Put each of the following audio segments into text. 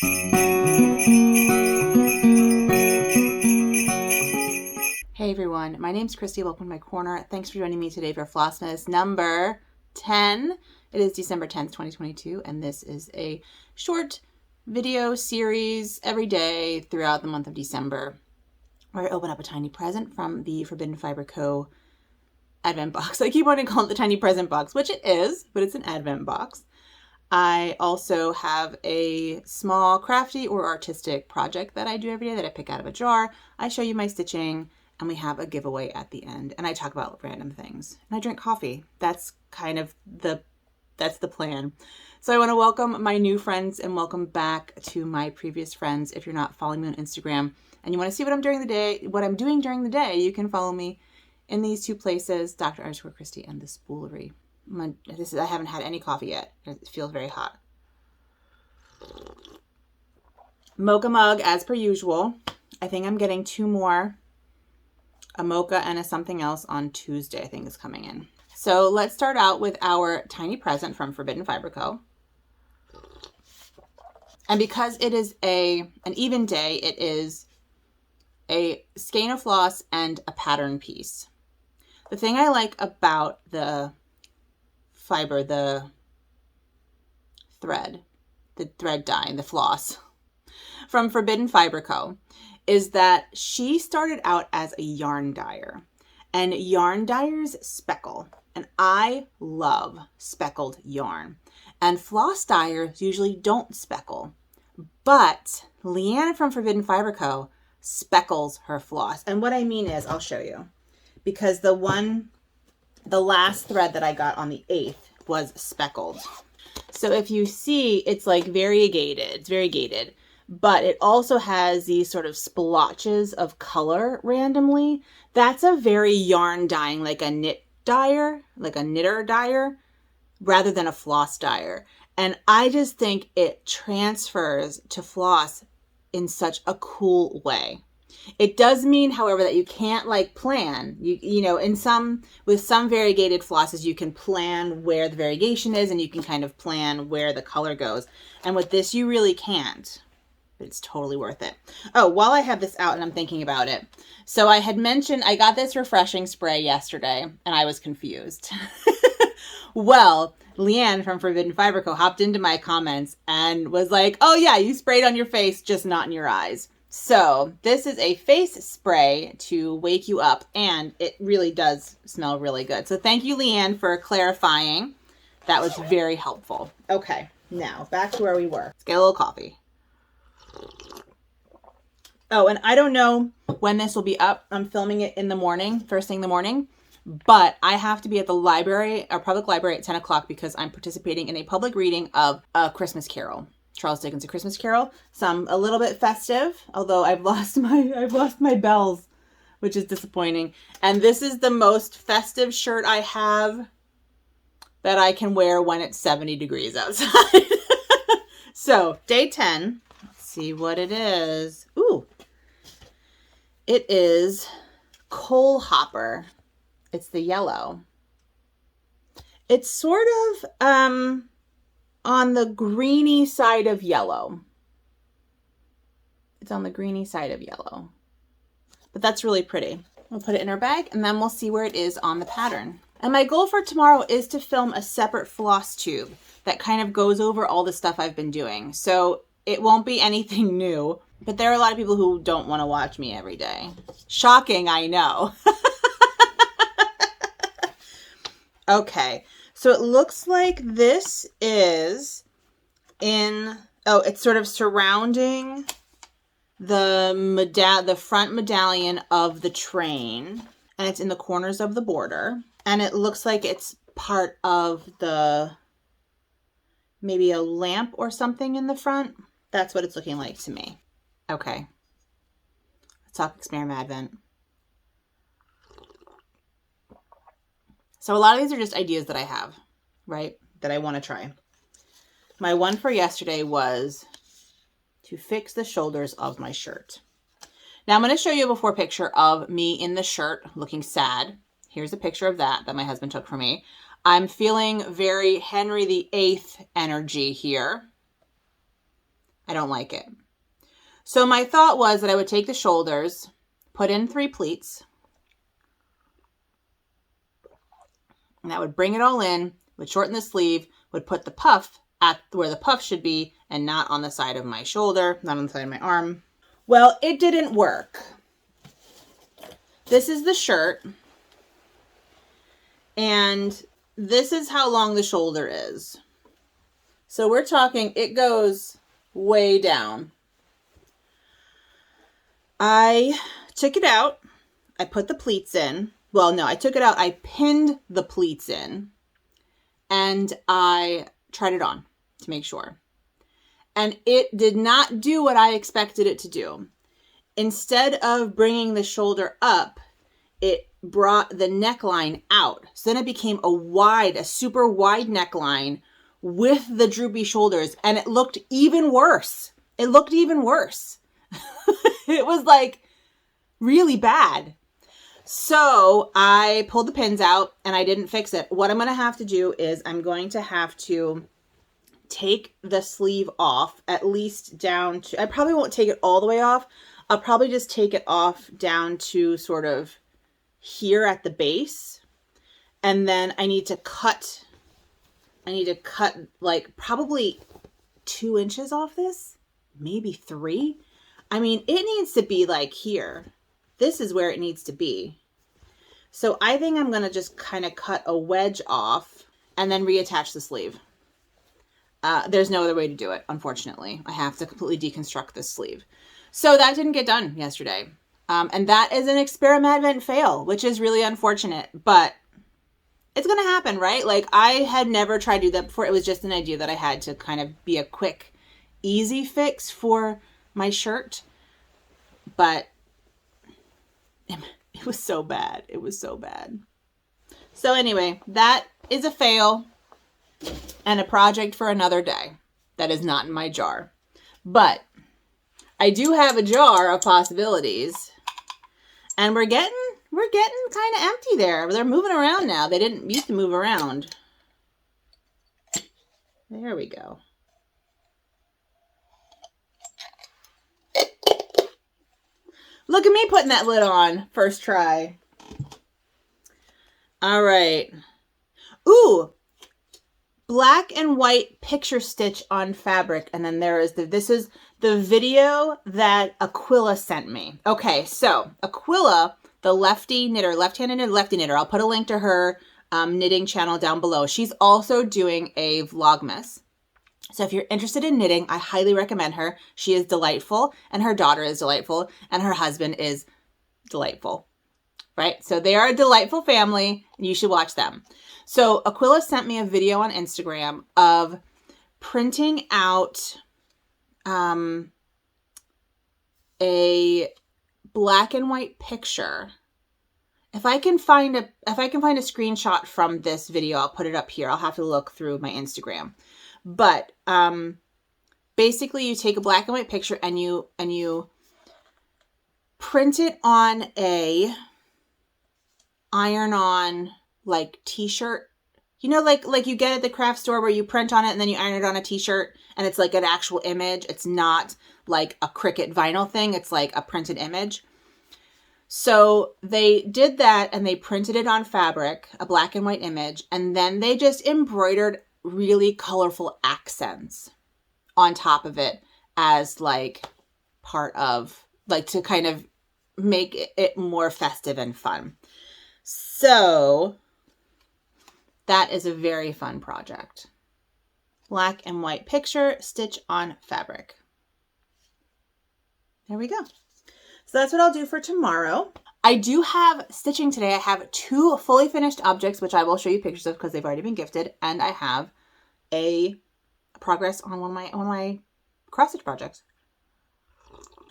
Hey everyone, my name's Christy. Welcome to my corner. Thanks for joining me today for Flossmas number 10. It is December 10th, 2022, and this is a short video series every day throughout the month of December where I open up a tiny present from the Forbidden Fiber Co. Advent box. I keep wanting to call it the tiny present box, which it is, but it's an Advent box. I also have a small crafty or artistic project that I do every day that I pick out of a jar. I show you my stitching, and we have a giveaway at the end, and I talk about random things, and I drink coffee. That's kind of that's the plan. So I want to welcome my new friends and welcome back to my previous friends. If you're not following me on Instagram and you want to see what I'm doing during the day, you can follow me in these two places, Dr._Christy and the Spoolery. I haven't had any coffee yet. It feels very hot. Mocha mug as per usual. I think I'm getting two more. A mocha and a something else on Tuesday, I think, is coming in. So let's start out with our tiny present from Forbidden Fiber Co. And because it is an even day, it is a skein of floss and a pattern piece. The thing I like about the fiber, the thread dye, the floss from Forbidden Fiber Co. is that she started out as a yarn dyer, and yarn dyers speckle, and I love speckled yarn, and floss dyers usually don't speckle, but Leanne from Forbidden Fiber Co. speckles her floss. And what I mean is, I'll show you, because the last thread that I got on the 8th was speckled. So if you see, it's like variegated, it's variegated. But it also has these sort of splotches of color randomly. That's a very yarn dyeing, like a knit dyer, like a knitter dyer, rather than a floss dyer. And I just think it transfers to floss in such a cool way. It does mean, however, that you can't like plan. You know, with some variegated flosses, you can plan where the variegation is and you can kind of plan where the color goes. And with this, you really can't. It's totally worth it. Oh, while I have this out and I'm thinking about it. So I had mentioned I got this refreshing spray yesterday and I was confused. Well, Leanne from Forbidden Fiber Co. hopped into my comments and was like, oh yeah, you sprayed on your face, just not in your eyes. So this is a face spray to wake you up, and it really does smell really good. So thank you, Leanne, for clarifying. That was very helpful. Okay, now back to where we were. Let's get a little coffee. Oh, and I don't know when this will be up. I'm filming it in the morning, first thing in the morning, but I have to be at the library, our public library at 10 o'clock because I'm participating in a public reading of A Christmas Carol, Charles Dickens' A Christmas Carol. Some a little bit festive, although I've lost my bells, which is disappointing. And this is the most festive shirt I have that I can wear when it's 70 degrees outside. So, day 10. See what it is. Ooh, it is Coal Hopper. It's the yellow. It's sort of on the greeny side of yellow. It's on the greeny side of yellow, but that's really pretty. We'll put it in our bag and then we'll see where it is on the pattern. And my goal for tomorrow is to film a separate floss tube that kind of goes over all the stuff I've been doing. So it won't be anything new, but there are a lot of people who don't want to watch me every day. Shocking, I know. Okay, so it looks like this is it's sort of surrounding the front medallion of the train, and it's in the corners of the border, and it looks like it's part of maybe a lamp or something in the front. That's what it's looking like to me. Okay. Let's talk Experiment Advent. So a lot of these are just ideas that I have, right? That I want to try. My one for yesterday was to fix the shoulders of my shirt. Now I'm going to show you a before picture of me in the shirt looking sad. Here's a picture of that my husband took for me. I'm feeling very Henry VIII energy here. I don't like it. So my thought was that I would take the shoulders, put in 3 pleats, and that would bring it all in, would shorten the sleeve, would put the puff at where the puff should be and not on the side of my shoulder, not on the side of my arm. Well, it didn't work. This is the shirt, and this is how long the shoulder is. So we're talking, it goes way down. I took it out. I put the pleats in. Well, no, I took it out. I pinned the pleats in, and I tried it on to make sure. And it did not do what I expected it to do. Instead of bringing the shoulder up, it brought the neckline out. So then it became a super wide neckline with the droopy shoulders, and it looked even worse. It looked even worse. It was like really bad. So I pulled the pins out and I didn't fix it. What I'm going to have to do is I'm going to have to take the sleeve off, at least down to, I probably won't take it all the way off. I'll probably just take it off down to sort of here at the base. And then I need to cut like probably 2 inches off this, maybe 3. I mean, it needs to be like here. This is where it needs to be. So I think I'm going to just kind of cut a wedge off and then reattach the sleeve. There's no other way to do it, unfortunately. I have to completely deconstruct this sleeve. So that didn't get done yesterday. And that is an experiment fail, which is really unfortunate, but it's going to happen, right? Like, I had never tried to do that before. It was just an idea that I had to kind of be a quick, easy fix for my shirt. But it was so bad. It was so bad. So anyway, that is a fail and a project for another day. That is not in my jar. But I do have a jar of possibilities. And we're getting kind of empty there. They're moving around now. They didn't used to move around. There we go. Look at me putting that lid on. First try. All right. Ooh. Black and white picture stitch on fabric. And then there is this is the video that Aquila sent me. Okay, so Aquila, the left-handed knitter. I'll put a link to her knitting channel down below. She's also doing a Vlogmas. So if you're interested in knitting, I highly recommend her. She is delightful, and her daughter is delightful, and her husband is delightful, right? So they are a delightful family, and you should watch them. So Aquila sent me a video on Instagram of printing out a black and white picture. If I can find a screenshot from this video, I'll put it up here. I'll have to look through my Instagram. But basically you take a black and white picture and you print it on a iron-on like t-shirt. You know, like you get at the craft store where you print on it and then you iron it on a t-shirt and it's like an actual image. It's not like a Cricut vinyl thing. It's like a printed image. So they did that and they printed it on fabric, a black and white image, and then they just embroidered really colorful accents on top of it as like part of, like, to kind of make it more festive and fun. So that is a very fun project. Black and white picture, stitch on fabric. There we go. So that's what I'll do for tomorrow. I do have stitching today. I have 2 fully finished objects, which I will show you pictures of because they've already been gifted. And I have a progress on one of my cross stitch projects.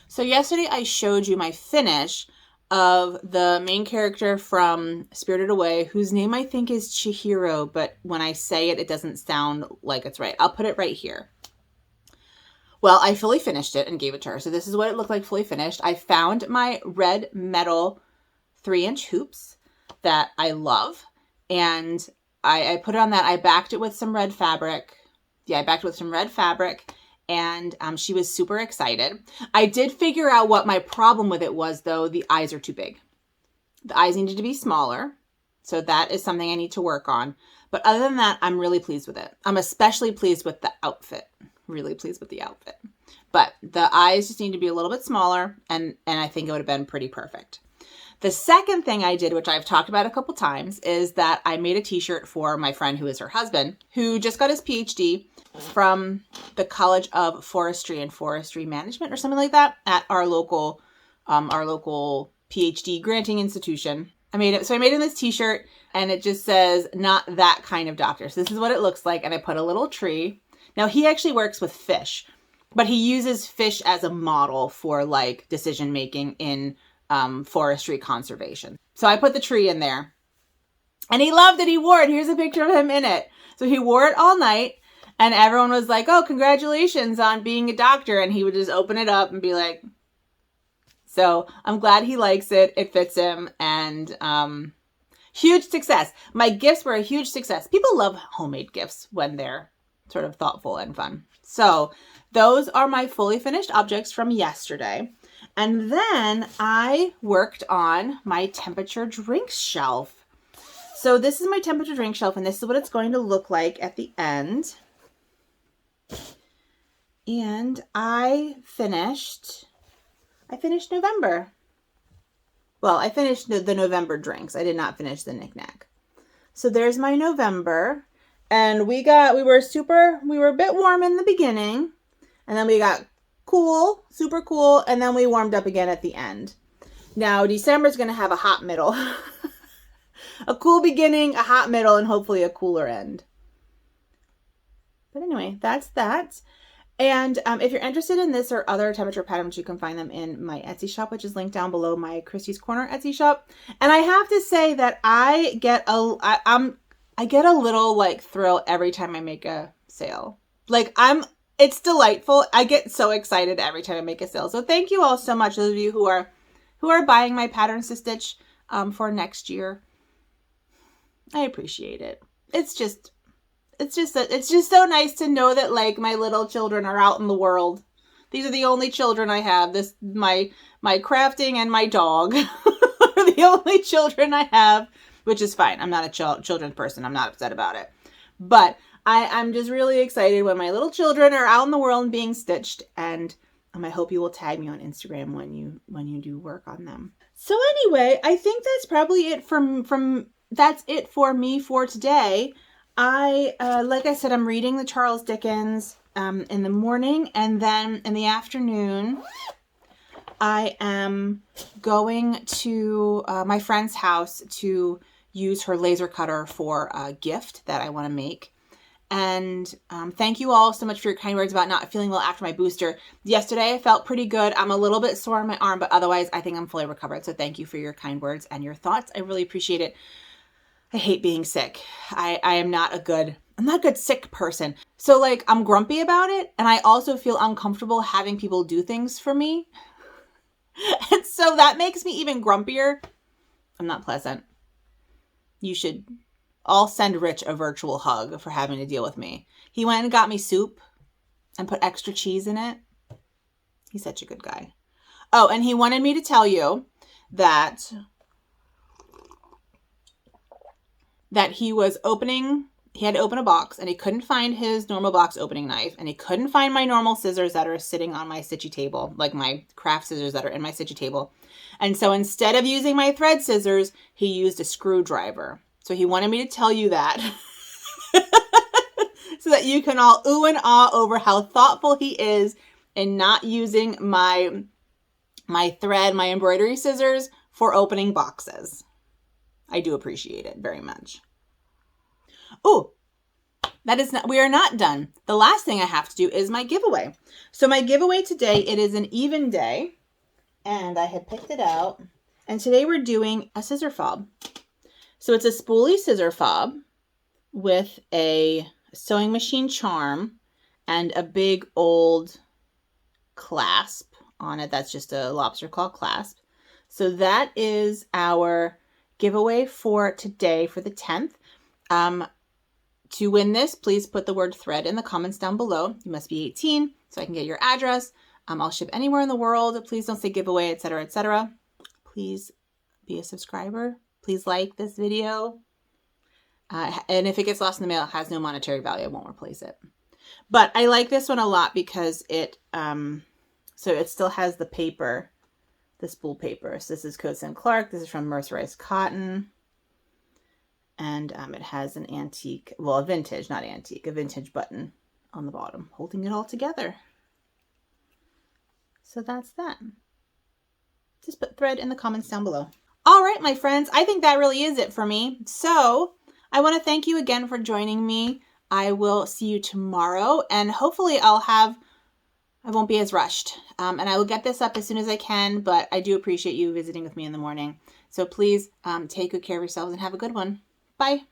So yesterday I showed you my finish of the main character from Spirited Away, whose name I think is Chihiro, but when I say it, it doesn't sound like it's right. I'll put it right here. Well, I fully finished it and gave it to her. So this is what it looked like fully finished. I found my red metal 3-inch hoops that I love. And I put it on that. I backed it with some red fabric. Yeah, I backed it with some red fabric. and she was super excited. I did figure out what my problem with it was, though. The eyes are too big. The eyes needed to be smaller. So that is something I need to work on. But other than that, I'm really pleased with it. I'm especially pleased with the outfit. Really pleased with the outfit. But the eyes just need to be a little bit smaller, and I think it would have been pretty perfect. The second thing I did, which I've talked about a couple times, is that I made a t-shirt for my friend who is her husband, who just got his PhD from the College of Forestry and Forestry Management or something like that at our local PhD granting institution. I made him this t-shirt, and it just says, "Not that kind of doctor." So this is what it looks like, and I put a little tree. Now, he actually works with fish, but he uses fish as a model for like decision making in forestry conservation. So I put the tree in there, and he loved it. He wore it. Here's a picture of him in it. So he wore it all night, and everyone was like, "Oh, congratulations on being a doctor." And he would just open it up and be like, so I'm glad he likes it. It fits him, and huge success. My gifts were a huge success. People love homemade gifts when they're sort of thoughtful and fun. So those are my fully finished objects from yesterday. And then I worked on my temperature drink shelf. So this is my temperature drink shelf, and this is what it's going to look like at the end. And I finished November. Well, I finished the November drinks. I did not finish the knick-knack. So there's my November. And we were a bit warm in the beginning. And then we got cool, super cool. And then we warmed up again at the end. Now, December's going to have a hot middle. A cool beginning, a hot middle, and hopefully a cooler end. But anyway, that's that. And if you're interested in this or other temperature patterns, you can find them in my Etsy shop, which is linked down below, my Christie's Corner Etsy shop. And I have to say that I get a little like thrill every time I make a sale. Like it's delightful. I get so excited every time I make a sale. So thank you all so much, those of you who are buying my patterns to stitch for next year. I appreciate it. It's just so nice to know that like my little children are out in the world. These are the only children I have. My crafting and my dog are the only children I have, which is fine. I'm not a children's person. I'm not upset about it. But I'm just really excited when my little children are out in the world and being stitched. And I hope you will tag me on Instagram when you do work on them. So anyway, I think that's probably it that's it for me for today. Like I said, I'm reading the Charles Dickens in the morning, and then in the afternoon, I am going to my friend's house to use her laser cutter for a gift that I want to make. And thank you all so much for your kind words about not feeling well after my booster. Yesterday, I felt pretty good. I'm a little bit sore on my arm, but otherwise, I think I'm fully recovered. So thank you for your kind words and your thoughts. I really appreciate it. I hate being sick. I'm not a good sick person. So like I'm grumpy about it, and I also feel uncomfortable having people do things for me. And so that makes me even grumpier. I'm not pleasant. You should all send Rich a virtual hug for having to deal with me. He went and got me soup and put extra cheese in it. He's such a good guy. Oh, and he wanted me to tell you that he had to open a box, and he couldn't find his normal box opening knife, and he couldn't find my normal scissors that are sitting on my stitchy table, like my craft scissors that are in my stitchy table. And so instead of using my thread scissors, he used a screwdriver. So he wanted me to tell you that so that you can all ooh and ah over how thoughtful he is in not using my thread, my embroidery scissors for opening boxes. I do appreciate it very much. Oh, we are not done. The last thing I have to do is my giveaway. So my giveaway today, it is an even day, and I had picked it out. And today we're doing a scissor fob. So it's a spoolie scissor fob with a sewing machine charm and a big old clasp on it. That's just a lobster claw clasp. So that is our giveaway for today, for the 10th. To win this, please put the word thread in the comments down below. You must be 18 so I can get your address. I'll ship anywhere in the world. Please don't say giveaway, etc., etc. Please be a subscriber. Please like this video. And if it gets lost in the mail, it has no monetary value. I won't replace it. But I like this one a lot because it, so it still has the paper, the spool paper. So this is Coats & Clark. This is from Mercerized Cotton. And it has an antique, well, a vintage, not antique, a vintage button on the bottom, holding it all together. So that's that. Just put thread in the comments down below. All right, my friends, I think that really is it for me. So I want to thank you again for joining me. I will see you tomorrow, and hopefully I won't be as rushed. And I will get this up as soon as I can, but I do appreciate you visiting with me in the morning. So please take good care of yourselves and have a good one. Bye.